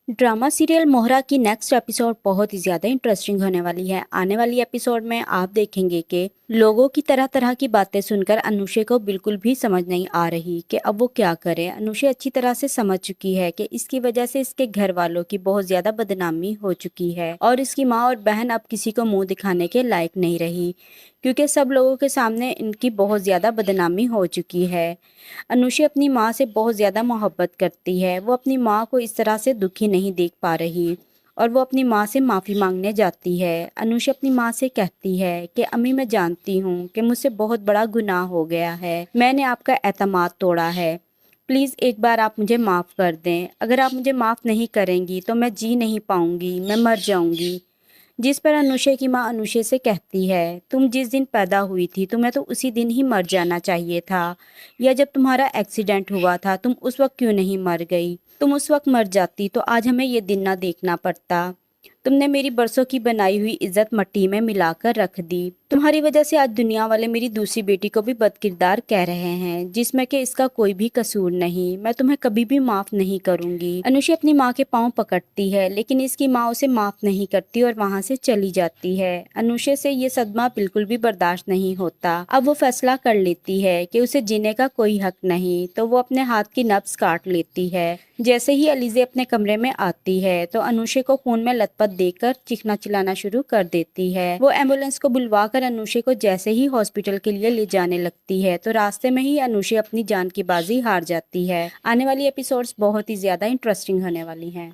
Drama serial मोहरा की next episode बहुत ही ज़्यादा इंटरेस्टिंग होने वाली है। आने वाली एपिसोड में आप देखेंगे कि लोगों की तरह तरह की बातें सुनकर अनुषा को बिल्कुल भी समझ नहीं आ रही कि अब वो क्या करे। अनुषा अच्छी तरह से समझ चुकी है कि इसकी वजह से इसके घर वालों की बहुत ज़्यादा बदनामी हो चुकी है और इसकी माँ और बहन अब किसी को मुंह दिखाने के लायक नहीं रही, क्योंकि सब लोगों के सामने इनकी बहुत ज़्यादा बदनामी हो चुकी है। अनुषा अपनी माँ से बहुत ज़्यादा मोहब्बत करती है। वो अपनी माँ को इस तरह से दुखी नहीं देख पा रही और वो अपनी माँ से माफ़ी मांगने जाती है। अनुषा अपनी माँ से कहती है कि अम्मी, मैं जानती हूँ कि मुझसे बहुत बड़ा गुनाह हो गया है। मैंने आपका एतमाद तोड़ा है। प्लीज़ एक बार आप मुझे माफ़ कर दें। अगर आप मुझे माफ़ नहीं करेंगी तो मैं जी नहीं पाऊँगी, मैं मर जाऊँगी। जिस पर अनुषा की माँ अनुषा से कहती है, तुम जिस दिन पैदा हुई थी तुम्हें तो उसी दिन ही मर जाना चाहिए था, या जब तुम्हारा एक्सीडेंट हुआ था तुम उस वक्त क्यों नहीं मर गई? तुम उस वक्त मर जाती तो आज हमें ये दिन ना देखना पड़ता। तुमने मेरी बरसों की बनाई हुई इज्जत मट्टी में मिलाकर रख दी। तुम्हारी वजह से आज दुनिया वाले मेरी दूसरी बेटी को भी बदकिरदार कह रहे हैं, जिसमें कि इसका कोई भी कसूर नहीं। मैं तुम्हें कभी भी माफ नहीं करूंगी। अनुषा अपनी माँ के पांव पकड़ती है, लेकिन इसकी माँ उसे माफ नहीं करती और वहां से चली जाती है। अनुषा से ये सदमा बिल्कुल भी बर्दाश्त नहीं होता। अब वो फैसला कर लेती है कि उसे जीने का कोई हक नहीं, तो वो अपने हाथ की नब्ज काट लेती है। जैसे ही अलीज़े अपने कमरे में आती है तो अनुषा को खून में लथपथ देकर चीखना चिल्लाना शुरू कर देती है। वो एम्बुलेंस को बुलवाकर अनुषा को जैसे ही हॉस्पिटल के लिए ले जाने लगती है तो रास्ते में ही अनुषा अपनी जान की बाजी हार जाती है। आने वाली एपिसोड्स बहुत ही ज्यादा इंटरेस्टिंग होने वाली हैं।